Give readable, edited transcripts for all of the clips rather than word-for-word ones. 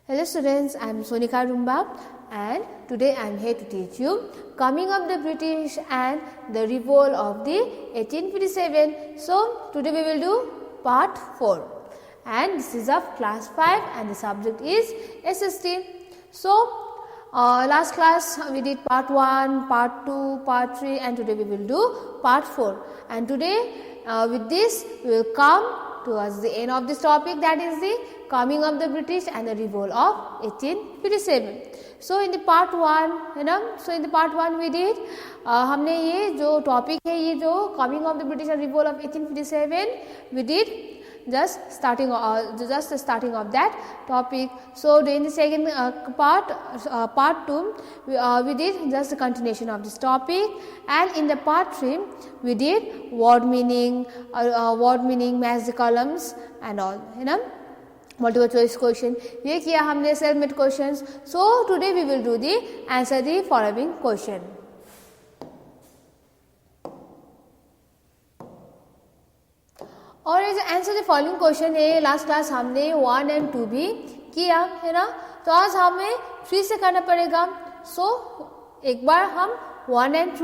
Hello students, I am Sonika Rumba and today I am here to teach you coming of the British and the revolt of the 1857. So today we will do part 4 and this is of class 5 and the subject is SST. So last class we did part 1, part 2, part 3 and today we will do part 4 and today with this we will come towards the end of this topic, that is the coming of the British and the revolt of 1857. So in the part 1 है ना, so in the part 1 we did हमने ये जो topic है, ये जो coming of the British and revolt of 1857 we did just starting of that topic. So in the second part 2 we did just the continuation of this topic, and in the part 3 we did word meaning, match the columns and all है ना, multiple choice question ये किया हमने, self made questions. So today we will do the answer the following question. और ये जो answer the following question है, last class हमने 1 और 2 भी किया है ना, तो आज हमें 3 से करना पड़ेगा. सो एक बार हम 1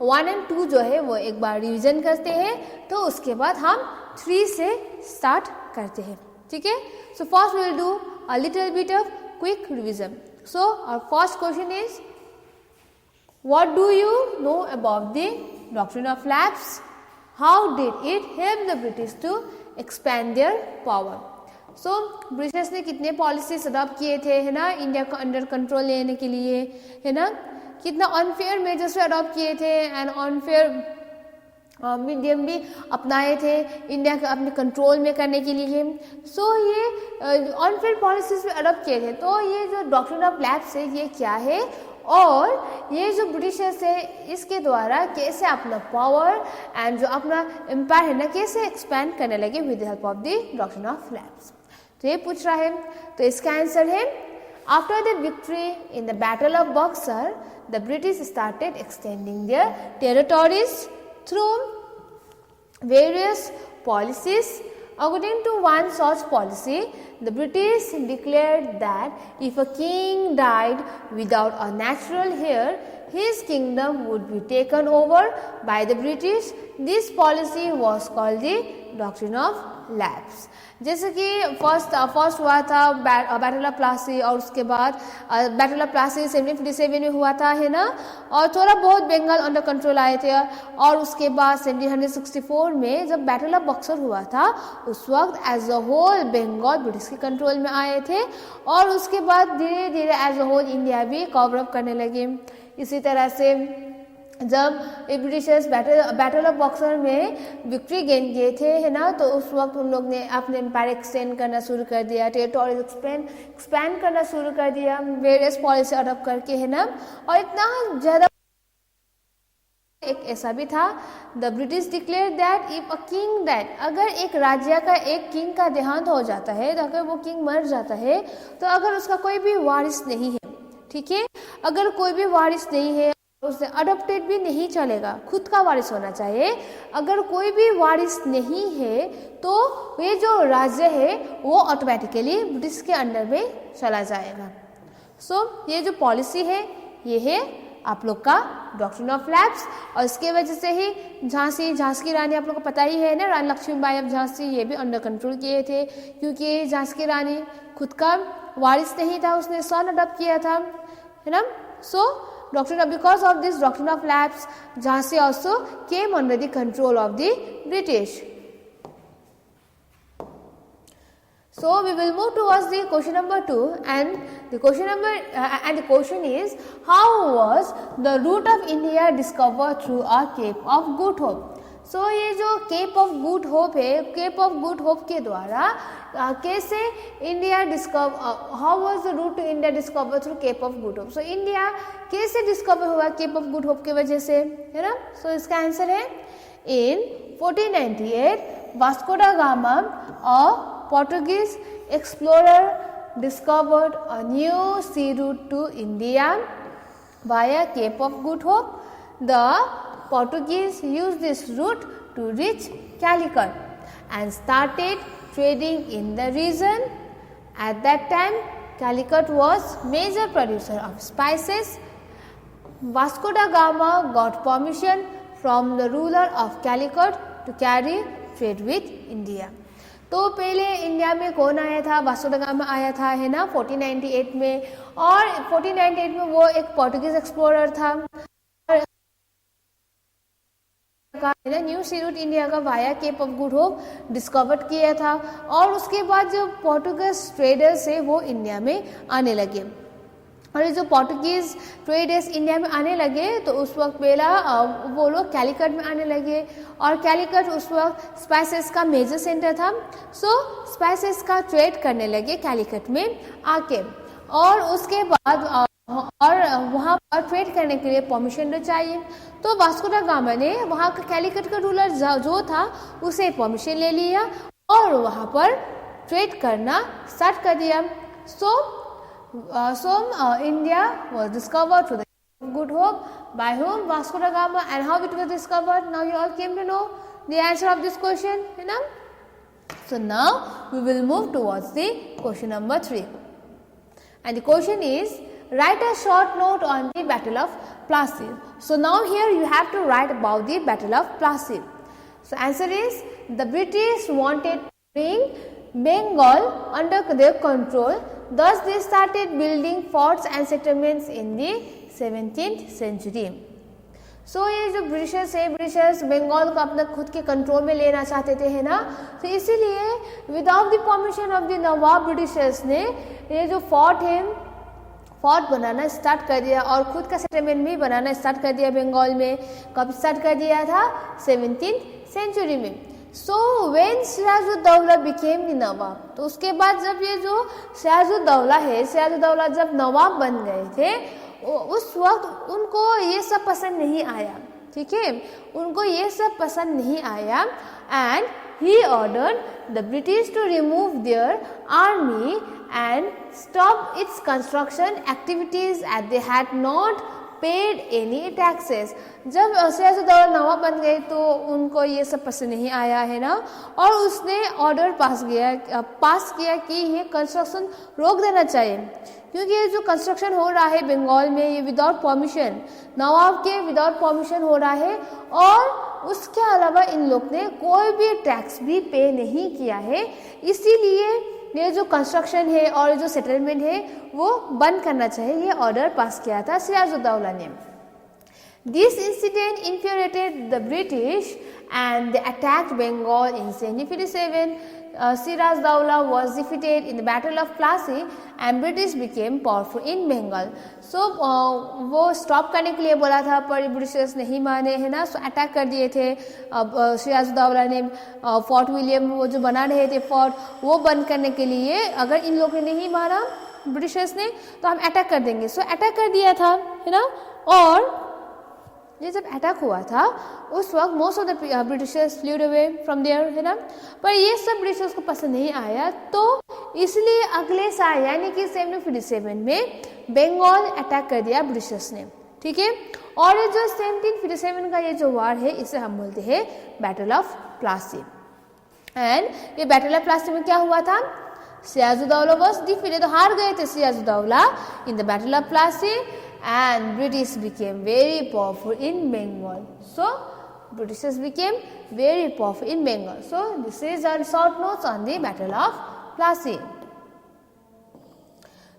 और 2 जो है वो एक बार रिवीजन करते हैं, तो उसके बाद हम 3 से स्टार्ट करते हैं. ठीक है. So first we will do a little bit of quick revision. So our first question is, what do you know about the doctrine of lapse? How did it help the British to expand their power? So British ने कितने policies adopt किए थे है ना, India को under control लेने के लिए है ना, कितना अनफेयर मेजर्स अडॉप्ट किए थे एंड अनफेयर मीडियम भी अपनाए थे इंडिया को अपने कंट्रोल में करने के लिए. सो ये अनफेयर पॉलिसीज भी अडॉप्ट किए थे. तो ये जो डॉक्ट्रिन ऑफ लैप्स है ये क्या है, और ये जो ब्रिटिशर्स है इसके द्वारा कैसे अपना पावर एंड जो अपना एम्पायर है ना कैसे एक्सपैंड करने लगे with the help of the doctrine of lapse. तो ये पूछ रहा है, तो इसका आंसर है, after the victory in the battle of Buxar the British started extending their territories through various policies. According to one such policy, the British declared that if a king died without a natural heir, his kingdom would be taken over by the British. This policy was called the Doctrine of Lapse. जैसे कि first हुआ था battle of Plassey, और उसके बाद battle of Plassey 1757 में हुआ था है ना, और थोड़ा बहुत बंगाल अंडर कंट्रोल आए थे, और उसके बाद 1764 में जब बैटल ऑफ बक्सर हुआ था उस वक्त as a whole Bengal British के कंट्रोल में आए थे, और उसके बाद धीरे धीरे एज अ होल इंडिया भी कवर अप करने लगे. इसी तरह से जब ब्रिटिशर्स बैटल ऑफ बक्सर में विक्ट्री गेन किए थे है ना, तो उस वक्त उन लोग ने अपने एम्पायर एक्सटेंड करना शुरू कर दिया, टेरिटोरीज एक्सपैंड करना शुरू कर दिया वेरियस पॉलिसी अडॉप्ट करके है ना. और इतना ज़्यादा एक ऐसा भी था, the British declare that if a king dead, अगर एक राज्य का एक किंग का देहांत हो जाता है, तो अगर वो किंग मर जाता है, तो अगर उसका कोई भी वारिस नहीं है, ठीक है, अगर कोई भी वारिस नहीं है, उससे अडॉप्टेड भी नहीं चलेगा, खुद का वारिस होना चाहिए. अगर कोई भी वारिस नहीं है तो ये जो राज्य है वो ऑटोमेटिकली ब्रिटिश के अंडर में चला जाएगा. सो ये जो पॉलिसी है ये है आप लोग का डॉक्ट्रिन ऑफ लैप्स, और इसके वजह से ही झांसी की रानी आप लोग को पता ही है ना, रानी लक्ष्मीबाई ऑफ झांसी, ये भी अंडर कंट्रोल किए थे, क्योंकि झांसी की रानी खुद का वारिस नहीं था, उसने सन अडॉप्ट किया था है ना. सो because of this doctrine of lapse, Jhansi also came under the control of the British. So we will move towards the question number 2, and the question is, how was the route of India discovered through a Cape of Good Hope? So ये जो Cape of Good Hope है, Cape of Good Hope के द्वारा कैसे India how was the route to India discover through Cape of Good Hope. So India कैसे discover हुआ Cape of Good Hope की वजह से है ना. सो इसका आंसर है, in 1498 Vasco da Gama a Portuguese explorer discovered a new sea route to India via Cape of Good Hope. The Portuguese used this route to reach Calicut and started trading in the region. At that time, Calicut was major producer of spices. Vasco da Gama got permission from the ruler of Calicut to carry trade with India. तो पहले India में कौन आया था? Vasco da gamma आया था, है ना, 1498 में. और 1498 में वो एक पोर्टुगीज एक्सप्लोरर था, न्यू सी रूट इंडिया का via Cape of Good Hope discover किया था. और उसके बाद जो पोर्टुगीज ट्रेडर्स है वो इंडिया में आने लगे. और ये जो पोर्टुगीज ट्रेडर्स इंडिया में आने लगे तो उस वक्त पहला वो लोग कैलिकट में आने लगे. और कैलिकट उस वक्त स्पाइसेस का मेजर सेंटर था. सो स्पाइसेस का ट्रेड करने लगे कैलिकट में आके. और उसके बाद और वहाँ पर ट्रेड करने के लिए परमिशन तो चाहिए. तो वास्को दा गामा ने वहाँ का कैलिकट का रूलर जो था उसे परमिशन ले लिया और वहाँ पर ट्रेड करना स्टार्ट कर दिया. So India was discovered through the Good Hope. By whom? Vasco da Gama. And how it was discovered? Now you all came to know the answer of this question, you know. So now we will move towards the question number 3. And the question is, write a short note on the Battle of Plassey. So now here you have to write about the Battle of Plassey. So answer is, the British wanted to bring Bengal under their control. Thus they started building forts and settlements in the 17th century. So ये जो Britishers है, Britishers Bengal को अपना खुद के control में लेना चाहते थे, है ना. तो इसीलिए without the permission of the Nawab Britishers ने ये जो फोर्ट है, फोर्ट बनाना स्टार्ट कर दिया और खुद का सेटलमेंट भी बनाना स्टार्ट कर दिया बंगाल में. कब स्टार्ट कर दिया था? 17th सेंचुरी में. So when Sirajuddaula became the nawab, तो उसके बाद जब ये जो सिराजुद्दौला है, सिराजुद्दौला जब नवाब बन गए थे उस वक्त उनको ये सब पसंद नहीं आया. ठीक है, उनको ये सब पसंद नहीं आया. And he ordered the British to remove their army and stop its construction activities at they had not paid any taxes. जब सिराजुद्दौला नवाब बन गए तो उनको ये सब पसंद नहीं आया, है ना. और उसने ऑर्डर पास किया कि ये कंस्ट्रक्शन रोक देना चाहिए, क्योंकि ये जो कंस्ट्रक्शन हो रहा है बंगाल में ये विदाउट परमिशन, नवाब के विदाउट परमिशन हो रहा है. और उसके अलावा इन लोग ने कोई भी टैक्स भी पे नहीं किया है. इसीलिए ये जो कंस्ट्रक्शन है और जो सेटलमेंट है वो बंद करना चाहिए, ये ऑर्डर पास किया था सिराजुद्दौला ने. This incident infuriated the British and they attacked Bengal in 1757. Siraj-Dawla was defeated in the Battle of Plassey and British became powerful in Bengal. So वो स्टॉप करने के लिए बोला था पर ब्रिटिशर्स नहीं माने, है ना. सो अटैक कर दिए थे. अब सिराजुद्दौला ने फोर्ट विलियम वो जो बना रहे थे फोर्ट वो बंद करने के लिए, अगर इन लोगों ने नहीं माना ब्रिटिशर्स ने तो हम अटैक कर देंगे. सो अटैक कर दिया था, है ना. और ये जब अटैक हुआ था उस वक्त most of the Britishers fled away from there, है ना. पर ये सब ब्रिटिशर्स को पसंद नहीं आया, तो इसलिए अगले साल यानी कि 1757 में बंगाल अटैक कर दिया ब्रिटिशर्स ने. ठीक है. और ये जो 1757 का ये जो वार है इसे हम बोलते हैं बैटल ऑफ प्लासी. एंड ये बैटल ऑफ प्लासी में क्या हुआ था? सिराजुद्दौला वाज डिफीटेड, हार गए थे Sirajuddaula in the battle of Plassey. And British became very powerful in Bengal. So Britishers became very powerful in Bengal. So this is our short notes on the Battle of Plassey.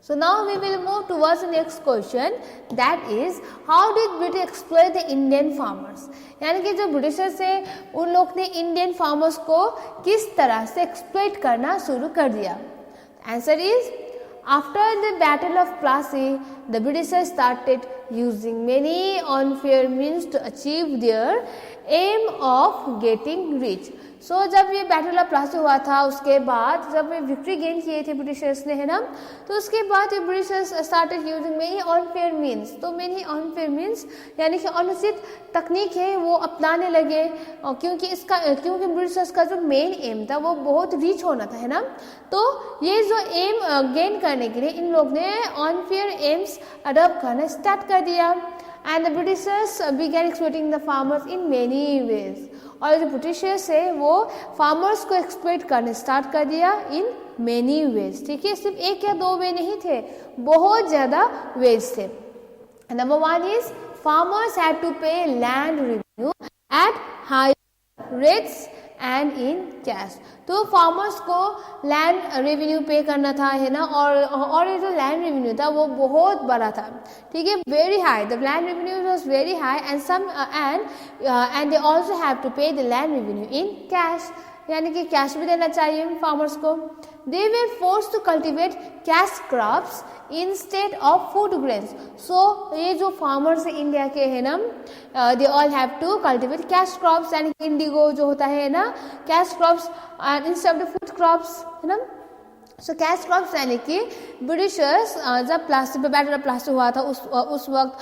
So now we will move towards the next question, that is, how did British exploit the Indian farmers? यानी कि जो Britishers है उन लोग ने Indian farmers को किस तरह से एक्सप्लॉइट करना शुरू कर दिया. Answer is, after the Battle of Plassey, the Britishers started using many unfair means to achieve their aim of getting rich. So जब ये बैटल ऑफ प्लासी हुआ था उसके बाद जब ये विक्ट्री गेन किए थे ब्रिटिशर्स ने, है ना, तो उसके बाद ये Britishers started using many unfair means. तो मेनी अनफेयर मीन्स यानी कि अनुचित तकनीक है वो अपनाने लगे, क्योंकि ब्रिटिशर्स का जो मेन एम था वो बहुत रिच होना था, है ना. तो ये जो एम गेन करने के लिए इन लोग ने अनफेयर एम्स अडॉप्ट करना स्टार्ट कर दिया. And the Britishers began exploiting the farmers in many ways. और जो ब्रिटिशर्स है वो फार्मर्स को एक्सप्लॉइट करने स्टार्ट कर दिया इन many ways. ठीक है, सिर्फ एक या दो वे नहीं थे, बहुत ज़्यादा ways थे. Number one is farmers had to pay land revenue at high rates and in cash. तो फार्मर्स को लैंड रेवेन्यू पे करना था, है ना, और ये जो लैंड रेवेन्यू था वो बहुत बड़ा था. ठीक है, very high, the land revenue was very high and they also have to pay the land revenue in cash, यानी कि कैश भी देना चाहिए फार्मर्स को. They were force to cultivate cash crops instead of food grains. So ये जो farmers India के है ना, they all have to cultivate cash crops, यानी कि इंडिगो जो होता है ना, cash crops instead of food crops, है ना. सो कैश क्रॉप्स यानी कि ब्रिटिशर्स जब प्लासी पे बैटल प्लासी हुआ था उस वक्त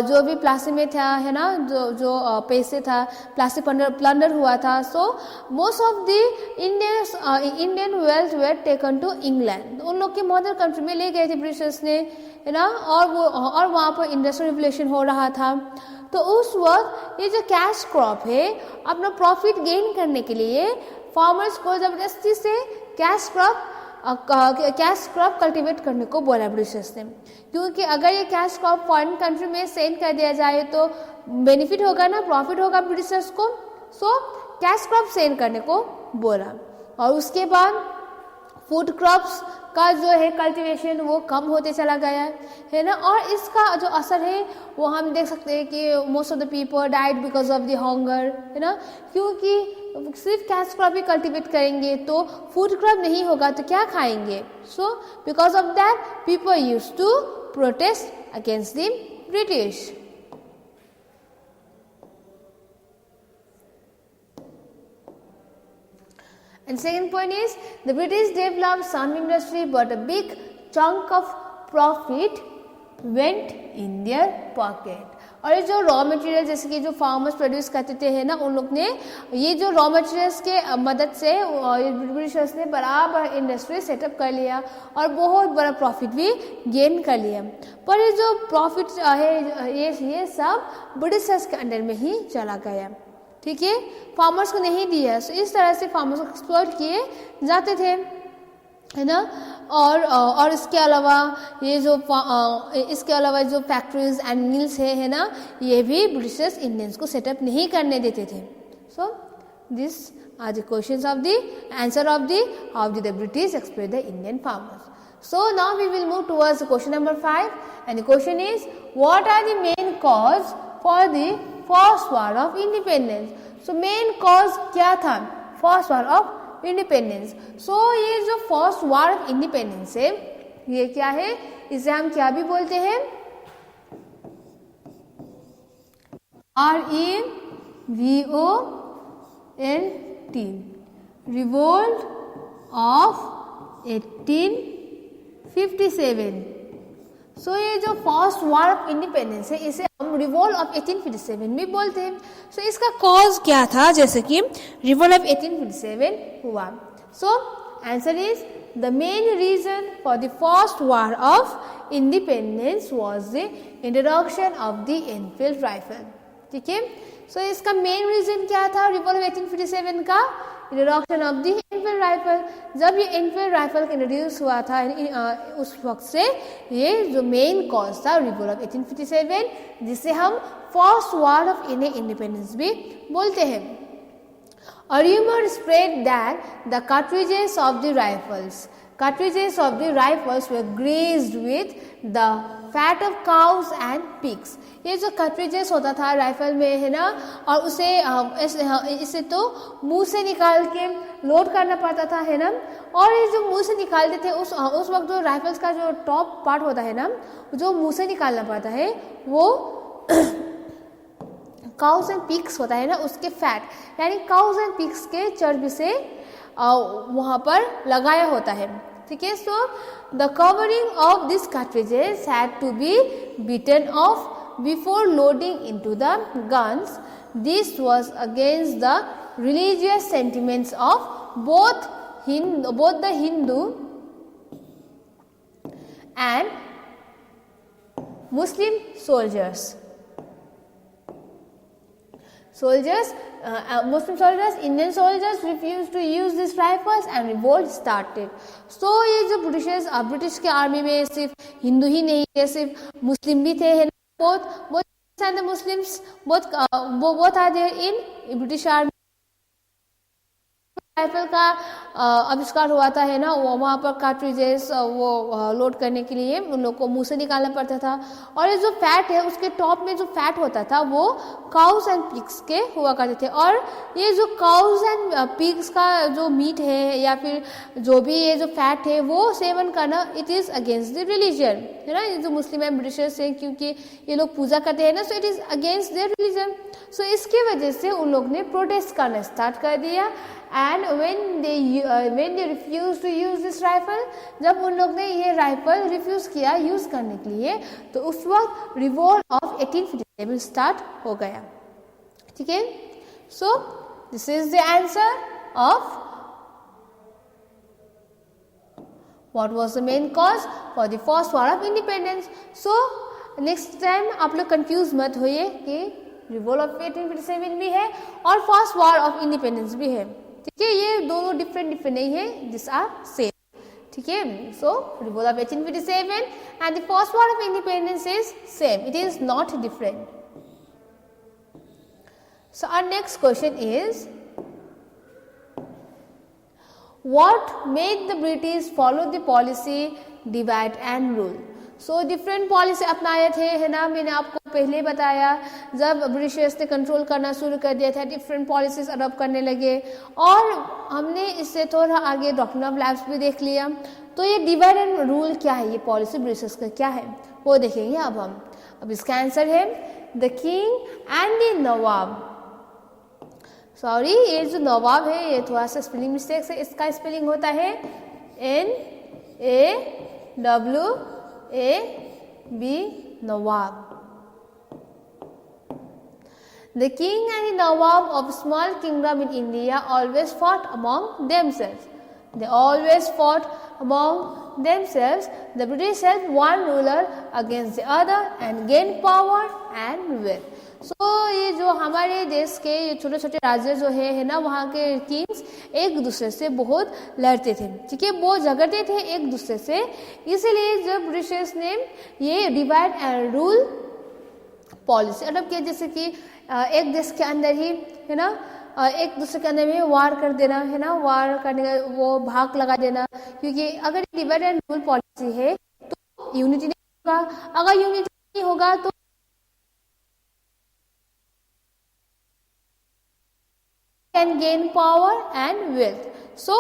जो भी प्लासी में था, है ना, जो पैसे था प्लासी प्लंडर हुआ था. So most of the Indian wealth were taken to England. उन लोग के मदर कंट्री में ले गए थे ब्रिटिशर्स ने, है ना, और वहाँ पर इंडस्ट्रियल रिवोल्यूशन हो रहा था. तो उस वक्त ये जो कैश क्रॉप है, अपना प्रॉफिट गेन करने के लिए फार्मर्स को ज़बरदस्ती से कैश क्रॉप कल्टीवेट करने को बोला ब्रिटिशर्स ने, क्योंकि अगर ये कैश क्रॉप फॉरेन कंट्री में सेंड कर दिया जाए तो बेनिफिट होगा ना, प्रॉफिट होगा ब्रिटिशर्स को. सो कैश क्रॉप सेंड करने को बोला. और उसके बाद फूड क्रॉप्स का जो है कल्टीवेशन वो कम होते चला गया है ना, और इसका जो असर है वो हम देख सकते हैं कि most of the people died because of the hunger, है ना, क्योंकि सिर्फ कैश क्रॉप ही कल्टीवेट करेंगे तो फूड क्रॉप नहीं होगा तो क्या खाएंगे. So because of that people used to protest against the British. And second point is the British developed some industry but a big chunk of profit went in their pocket. और ये जो raw material जैसे कि जो farmers produce करते थे, है ना, उन लोग ने ये जो रॉ मटेरियल्स के मदद से ब्रिटिशर्स ने बराबर इंडस्ट्री सेटअप कर लिया और बहुत बड़ा प्रॉफिट भी गेन कर लिया. पर ये जो प्रॉफिट है ये सब ब्रिटिशर्स के अंडर में ही चला गया. ठीक है, फार्मर्स को नहीं दिया. सो इस तरह से फार्मर्स को एक्सप्लॉइट किए जाते थे, है ना. और इसके अलावा जो फैक्ट्रीज एंड मिल्स है ना, ये भी ब्रिटिशर्स इंडियंस को सेटअप नहीं करने देते थे. So this are the questions of the answer of the how did the British exploit the Indian farmers. So now we will move towards question number 5, and the question is, what are the main cause for the first war of independence? So main cause क्या था first war of independence? So ये जो first war of independence है, ये क्या है, इसे हम क्या भी बोलते हैं, REVOLT, revolt of 1857. सो ये जो फर्स्ट वॉर ऑफ इंडिपेंडेंस है इसे हम रिवोल्ट ऑफ 1857 भी बोलते हैं. सो इसका कॉज क्या था, जैसे कि रिवोल्ट ऑफ 1857 हुआ. So answer is the main reason for the first war of independence was the introduction of the Enfield rifle. ठीक है, सो इसका मेन रीजन क्या था रिवोल्ट ऑफ 1857 का, introduction of the Enfield rifle. जब ये एनफील्ड राइफल इंट्रोड्यूस हुआ था उस वक्त से ये जो मेन कॉज था रिवोल्ट ऑफ 1857, जिसे हम first war of Indian independence भी बोलते हैं. A rumor spread that the cartridges of the rifles were greased with the fat of cows and pigs. ये जो cartridges होता था राइफल में, है ना, और इसे तो मुंह से निकाल के लोड करना पड़ता था, है ना, और ये जो मुंह से निकालते थे उस वक्त जो राइफल्स का जो टॉप पार्ट होता है ना, जो मुंह से निकालना पड़ता है वो काउस एंड पिग्स होता है ना, उसके फैट यानी काउस एंड पिग्स के चर्बी से वहाँ पर लगाया होता है. ठीक है, so the covering of this cartridges had to be beaten off before loading into the guns. This was against the religious sentiments of both the Hindu and Muslim soldiers. Soldiers, Muslim soldiers, Indian soldiers refused to use these rifles and revolt started. So ये जो British के army में सिर्फ हिंदू ही नहीं थे, सिर्फ मुस्लिम भी थे, both and the Muslims both are there in British army. Rifle का आविष्कार हुआ था, है ना, वो वहाँ पर कार्ट्रिजेस वो लोड करने के लिए उन लोग को मुंह से निकालना पड़ता था. और ये जो फैट है उसके टॉप में जो फैट होता था वो काउस एंड पिग्स के हुआ करते थे. और ये जो काउस एंड पिग्स का जो मीट है या फिर जो भी ये जो फैट है वो सेवन करना it is against the religion, है ना. ये जो मुस्लिम एंड ब्रिटिशर्स हैं क्योंकि ये लोग पूजा करते हैं ना, so it is against their religion. So इसकी वजह से उन लोग ने प्रोटेस्ट करना स्टार्ट कर दिया. And when they refused to use this rifle, जब उन लोग ने ये राइफल रिफ्यूज किया यूज करने के लिए, तो उस वक्त रिवोल्ट ऑफ 1857 स्टार्ट हो गया. ठीक है. सो this is the answer of what was the main cause for the first war of independence. So next time आप लोग कंफ्यूज मत होइए कि रिवोल्ट ऑफ 1857 भी है और फर्स्ट वॉर ऑफ इंडिपेंडेंस भी है. ठीक है, ये दोनों डिफरेंट नहीं है, दिस आर सेम. ठीक है. So revolt of 1857 and the first war of independence is same, it is not different. So our next question is what made the British follow the policy divide and rule. So different policy अपनाए थे, है ना. मैंने आपको पहले बताया जब Britishers ने कंट्रोल करना शुरू कर दिया था डिफरेंट पॉलिसीज अडॉप्ट करने लगे. और हमने इससे थोड़ा आगे डॉक्ट्रिन ऑफ लैब्स भी देख लिया. तो ये डिवाइड एंड रूल क्या है, ये पॉलिसी ब्रिटिशर्स का क्या है वो देखेंगे अब हम. अब इसका आंसर है the king and the Nawab. Sorry, ये जो नवाब है ये थोड़ा सा स्पेलिंग मिस्टेक है. इसका स्पेलिंग होता है NAWAB, Nawab. The king and the nawab of small kingdom in India always fought among themselves. They always fought among themselves. The British helped one ruler against the other and gained power and wealth. So ये जो हमारे देश के ये छोटे छोटे राज्य जो है ना, वहाँ के किंग्स एक दूसरे से बहुत लड़ते थे. ठीक है, बहुत झगड़ते थे एक दूसरे से. इसीलिए जब ब्रिटिशर्स ने ये divide and rule policy adopt किया, जैसे कि एक देश के अंदर ही, है ना, एक दूसरे के अंदर में वार कर देना, है ना, वार करने का वो भाग लगा देना. क्योंकि अगर डिवाइड एंड रूल पॉलिसी है तो यूनिटी नहीं होगा. अगर यूनिटी नहीं होगा तो can gain power and wealth. So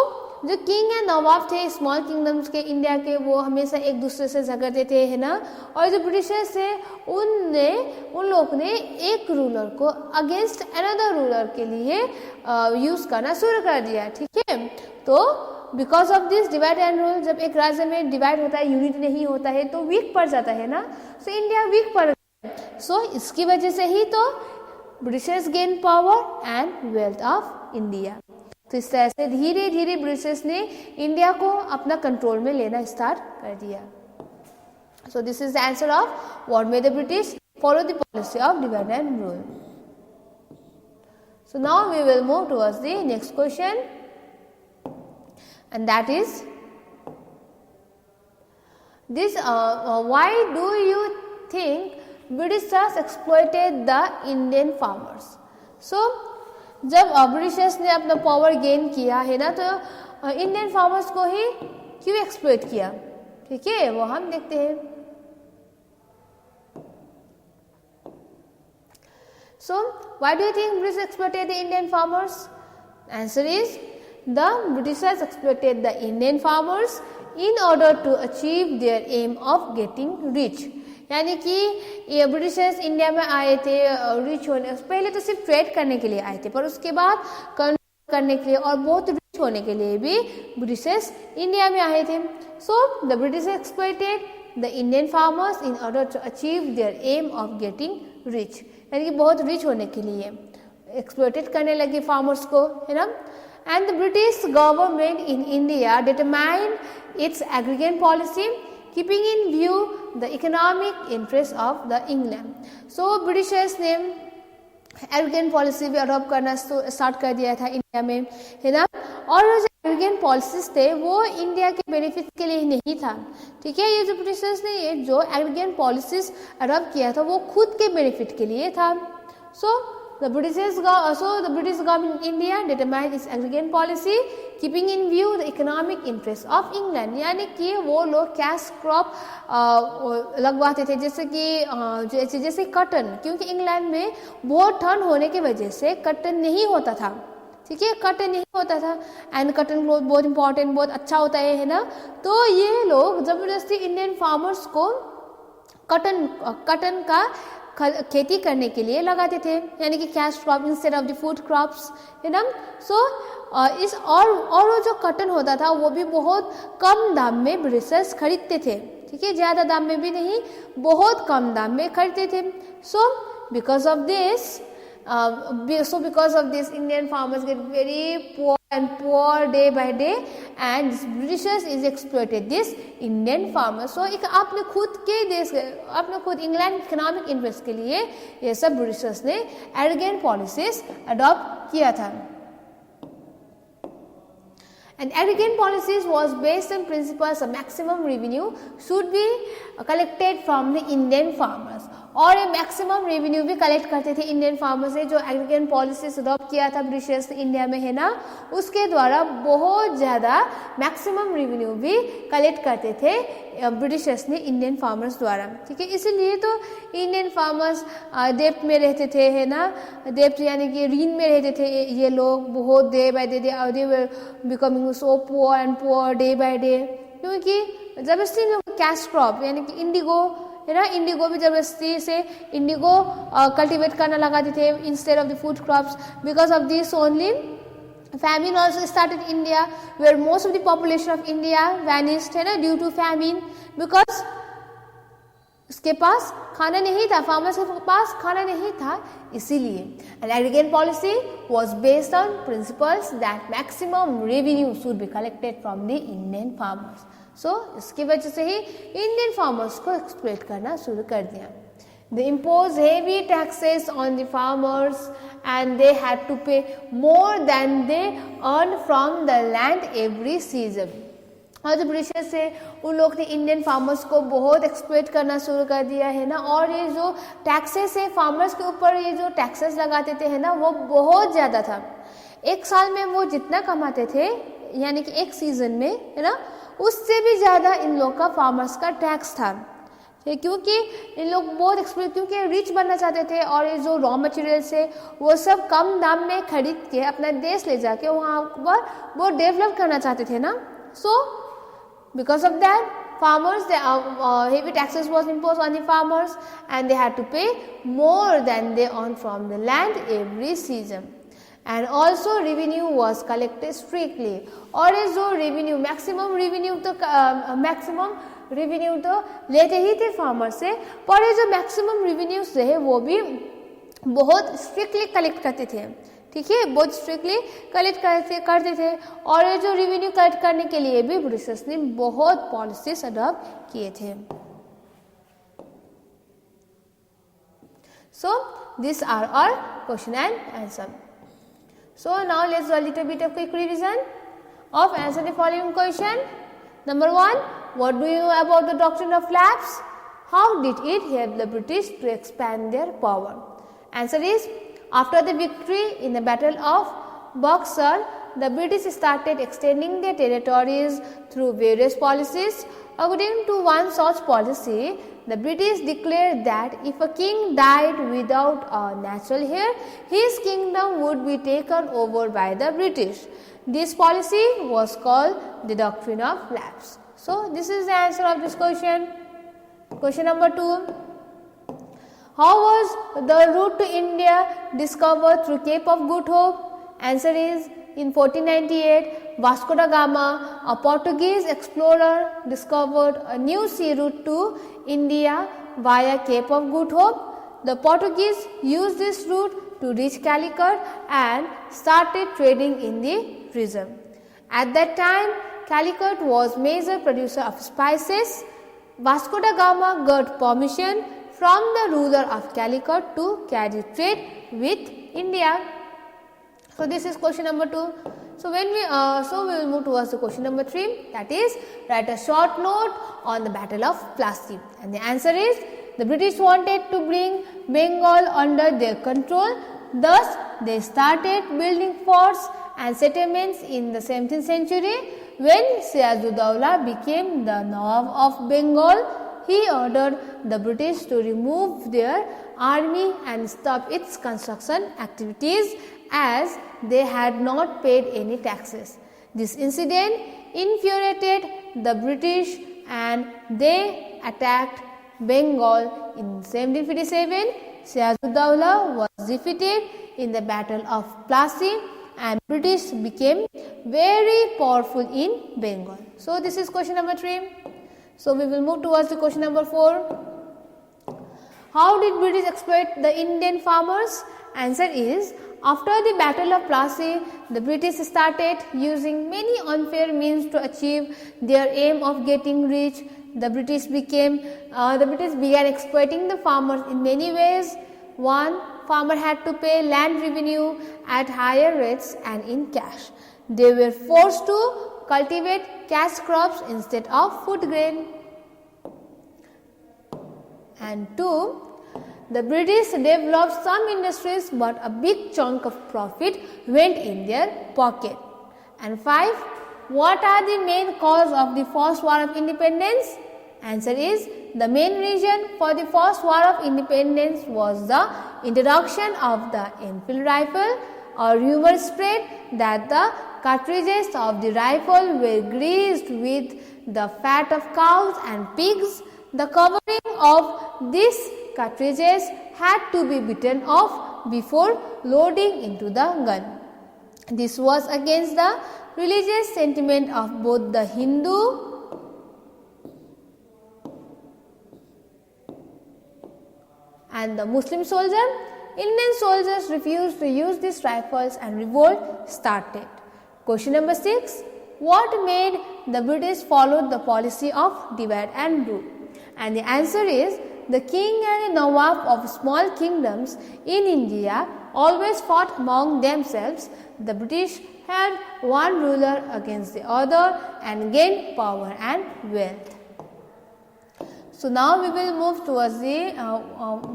जो किंग एंड नवाब थे स्मॉल किंगडम्स के इंडिया के, वो हमेशा एक दूसरे से झगड़ते थे, है ना. और जो ब्रिटिशर्स थे उन लोग ने एक रूलर को अगेंस्ट अनदर रूलर के लिए यूज करना शुरू कर दिया. ठीक है. तो because of this divide and rule, जब एक राज्य में डिवाइड होता है, यूनिट नहीं होता है, तो वीक पड़ जाता है ना. सो इंडिया वीक पड़ गया. सो इसकी वजह से ही तो Britishers gain power and wealth of India. तो इस तरह से धीरे धीरे ब्रिटिशर्स ने इंडिया को अपना कंट्रोल में लेना स्टार्ट कर दिया. So this is the answer of what made the British follow the policy of divide and rule. So now we will move towards the next question and that is this why do you think Britishers exploited the Indian farmers. So जब Britishers ने अपना power gain किया है ना, तो Indian farmers को ही क्यों exploit किया. ठीक है, वो हम देखते हैं. So why do you think British exploited the Indian farmers? Answer is the Britishers exploited the Indian farmers in order to achieve their aim of getting rich. यानी कि ये ब्रिटिशर्स इंडिया में आए थे रिच होने, पहले तो सिर्फ ट्रेड करने के लिए आए थे, पर उसके बाद कंट्रोल करने के लिए और बहुत रिच होने के लिए भी ब्रिटिशर्स इंडिया में आए थे. So the British exploited the Indian farmers in order to achieve their aim of getting rich. यानी कि बहुत रिच होने के लिए एक्सप्लॉइटेड करने लगे फार्मर्स को, है ना. And the British government in India determined it's aggregate policy keeping in view the economic interest of the England. So Britishers ने एग्रीगेन पॉलिसी भी अडॉप्ट करना स्टार्ट कर दिया था इंडिया में, है ना। और जो एग्रीगेन पॉलिसीज थे वो इंडिया के बेनिफिट के लिए नहीं था, ठीक है। ये जो ब्रिटिशर्स ने ये जो एग्रीगेन पॉलिसीज अडॉप्ट किया था वो खुद के बेनिफिट के लिए था। सो the British government in India determined its aggregate policy keeping in view the economic interest of England, यानी कि वो लोग कैश क्रॉप लगवाते थे, जैसे कॉटन, क्योंकि इंग्लैंड में बहुत ठंड होने की वजह से कॉटन नहीं होता था, ठीक है, कॉटन नहीं होता था। एंड कॉटन क्लॉथ बहुत इंपॉर्टेंट, बहुत अच्छा होता है ना। तो ये लोग जबरदस्ती इंडियन फार्मर्स को कॉटन का खेती करने के लिए लगाते थे, यानी कि cash crop instead of the food crops, है ना। सो इस और वो जो कॉटन होता था वो भी बहुत कम दाम में ब्रिटिशर्स खरीदते थे, ठीक है, ज़्यादा दाम में भी नहीं, बहुत कम दाम में खरीदते थे। सो because of this Indian farmers get very poor day by day, and Britishers is exploited this Indian farmers. So एक आपने खुद इंग्लैंड इकोनॉमिक इंटरेस्ट के लिए ये सब ब्रिटिशर्स ने एग्रीगेन पॉलिसीज अडॉप्ट किया था। And aggregate policies was based on principles of maximum revenue should be collected from the Indian farmers, और ये मैक्सिमम रेवेन्यू भी कलेक्ट करते थे इंडियन फार्मर से। जो एग्रीगेट पॉलिसीज अडॉप्ट किया था ब्रिटिशर्स इंडिया में, है ना, उसके द्वारा बहुत ज़्यादा मैक्सिमम रेवेन्यू भी कलेक्ट करते थे ब्रिटिशर्स ने इंडियन फार्मर्स द्वारा, ठीक है। इसीलिए तो इंडियन फार्मर्स डेप्ट में रहते थे, है ना, डेप्ट यानी कि ऋण में रहते थे ये लोग बहुत day by day, they were becoming so poor and poor day by day, क्योंकि जबरदस्ती कैश क्रॉप यानी कि इंडिगो, है ना, इंडिगो भी जबरदस्ती से इंडिगो कल्टीवेट करना लगाते थे instead of the food crops. Because of this only famine also started India, where most of the population of India vanished, है ना, due to famine, because उसके पास खाना नहीं था, फार्मर्स के पास खाना नहीं था, इसीलिए। And aggregate policy was based on principles that maximum revenue should be collected from the Indian farmers. So इसकी वजह से ही इंडियन फार्मर्स को एक्सप्लॉइट करना शुरू कर दिया। They imposed heavy taxes on the farmers and they had to pay more than they earned from the land every season. और जो ब्रिटिशर्स है उन लोग ने इंडियन फार्मर्स को बहुत एक्सप्लॉइट करना शुरू कर दिया, है ना। और ये जो टैक्सेस है फार्मर्स के ऊपर, ये जो टैक्सेस लगाते थे, है ना, वो बहुत ज़्यादा था। एक साल में वो जितना कमाते थे, यानी कि एक सीजन में, है ना, उससे भी ज़्यादा इन लोग का फार्मर्स का टैक्स था, क्योंकि इन लोग बहुत एक्सप्लोइट, क्योंकि रिच बनना चाहते थे और ये जो रॉ मटेरियल्स है वो सब कम दाम में खरीद के अपना देश ले जाके वहाँ पर वो डेवलप करना चाहते थे ना। सो because of that farmers, heavy taxes was imposed on the farmers and they had to pay more than they earned from the land every season. And also revenue was collected strictly. और ये जो revenue maximum revenue तो लेते ही थे farmer से, पर ये जो मैक्सिमम रेवेन्यू है वो भी बहुत स्ट्रिक्टली कलेक्ट करते थे, ठीक है, बहुत स्ट्रिक्टली कलेक्ट करते थे। और ये जो रेवेन्यू कलेक्ट करने के लिए भी ब्रिटिशर्स ने बहुत पॉलिसीज अडॉप्ट किए थे। So this are our question and answer. So now let's do a little bit of quick revision of answer the following question. Number 1, what do you know about the doctrine of lapse? How did it help the British to expand their power? Answer is, after the victory in the Battle of Buxar, the British started extending their territories through various policies. According to one such policy, the British declared that if a king died without a natural heir, his kingdom would be taken over by the British. This policy was called the doctrine of lapse. So, this is the answer of this question. Question number 2. How was the route to India discovered through Cape of Good Hope? Answer is, in 1498, Vasco da Gama, a Portuguese explorer, discovered a new sea route to India via Cape of Good Hope. The Portuguese used this route to reach Calicut and started trading in the region. At that time, Calicut was major producer of spices. Vasco da Gama got permission from the ruler of Calicut to carry trade with India. So this is question number 2. So when we will move towards the question number 3, that is, write a short note on the Battle of Plassey. And the answer is, the British wanted to bring Bengal under their control. Thus, they started building forts and settlements in the 17th century. When Siraj-ud-Dawla became the Nawab of Bengal, he ordered the British to remove their army and stop its construction activities, as they had not paid any taxes. This incident infuriated the British and they attacked Bengal. In 1757, Siraj-ud-Dawla was defeated in the Battle of Plassey and British became very powerful in Bengal. So this is question number 3. So we will move towards the question number 4. How did British exploit the Indian farmers? Answer is, after the Battle of Plassey, the British started using many unfair means to achieve their aim of getting rich. The British began exploiting the farmers in many ways. 1. Farmer had to pay land revenue at higher rates and in cash. They were forced to cultivate cash crops instead of food grain. And 2. The British developed some industries, but a big chunk of profit went in their pocket. And 5. What are the main cause of the First War of Independence? Answer is, the main reason for the First War of Independence was the introduction of the Enfield rifle. A rumor spread that the cartridges of the rifle were greased with the fat of cows and pigs. The covering of these cartridges had to be bitten off before loading into the gun. This was against the religious sentiment of both the Hindu and the Muslim soldier. Indian soldiers refused to use these rifles and revolt started. Question number 6. What made the British follow the policy of divide and rule? And the answer is, the king and the Nawab of small kingdoms in India always fought among themselves. The British had one ruler against the other and gained power and wealth. So now we will move towards the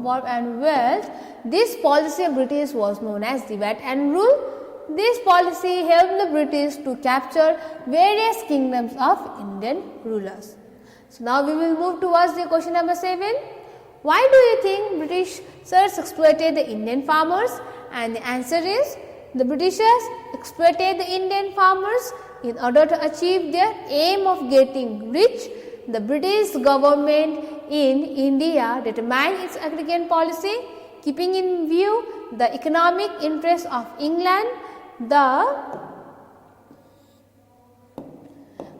war and wealth. This policy of British was known as divide and rule. This policy helped the British to capture various kingdoms of Indian rulers. So now we will move towards the question number 7. Why do you think Britishers exploited the Indian farmers? And the answer is, the Britishers exploited the Indian farmers in order to achieve their aim of getting rich. The British government in India determined its agrarian policy, keeping in view the economic interests of England.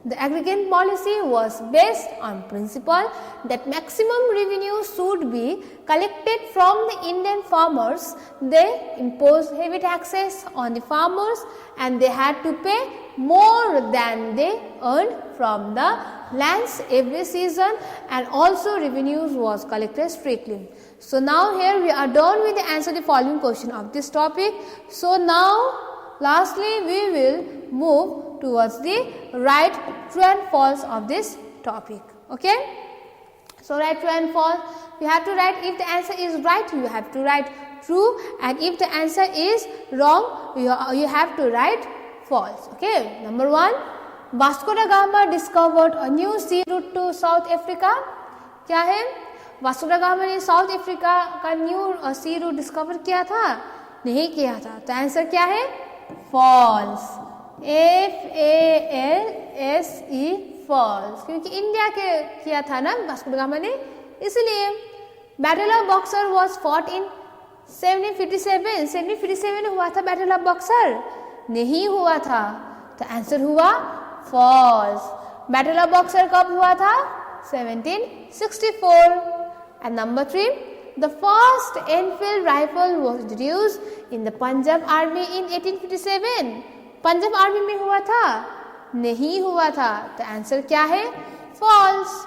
The agrarian policy was based on principle that maximum revenue should be collected from the Indian farmers. They imposed heavy taxes on the farmers and they had to pay more than they earned from the lands every season, and also revenues was collected strictly. So now here we are done with the answer the following question of this topic. So now lastly we will move towards the right, true and false of this topic. Okay. So right, true and false. You have to write, if the answer is right, you have to write true, and if the answer is wrong, you have to write false. Okay. Number 1, Vasco da Gama discovered a new sea route to South Africa. क्या है? Vasco da gamma ने south Africa का new sea root discover किया था? नहीं किया था. तो आंसर क्या है? फॉल्स. FALSE फॉल्स, क्योंकि इंडिया के किया था ना वास्को दा गामा ने, इसलिए. Battle of Buxar was fought in 1757. 1757 हुआ था बैटल ऑफ बक्सर? नहीं हुआ था. तो आंसर हुआ फॉल्स. बैटल ऑफ बक्सर कब हुआ था? 1764. And number 3, the first Enfield rifle was introduced in the Punjab army in 1857. Punjab army में हुआ था? नहीं हुआ था. तो आंसर क्या है? False.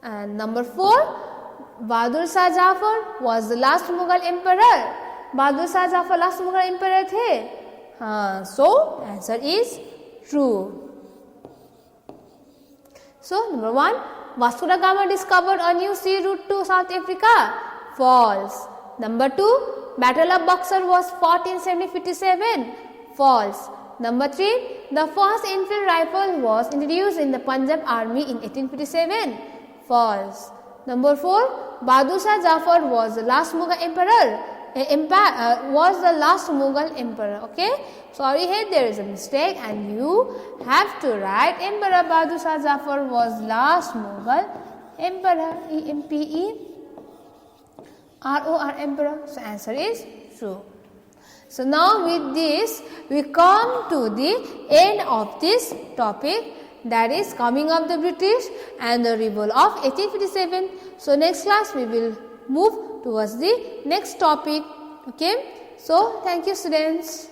And number 4, Bahadur Shah Jafar was the last Mughal emperor. Bahadur Shah Jafar last Mughal emperor थे. So answer is true. So number 1, Vasco da Gama discovered a new sea route to South Africa. False. Number 2, Battle of Buxar was fought in 1757. False. Number 3, the first Enfield rifle was introduced in the Punjab army in 1857. False. Number 4, Bahadur Shah Jafar was the last Mughal emperor. Okay, sorry, here there is a mistake and you have to write Emperor Bahadur Shah Jafar was last Mughal emperor. EMPEROR emperor. So answer is true. So now with this we come to the end of this topic, that is coming of the British and the revolt of 1857. So next class we will move towards the next topic. Okay, so thank you students.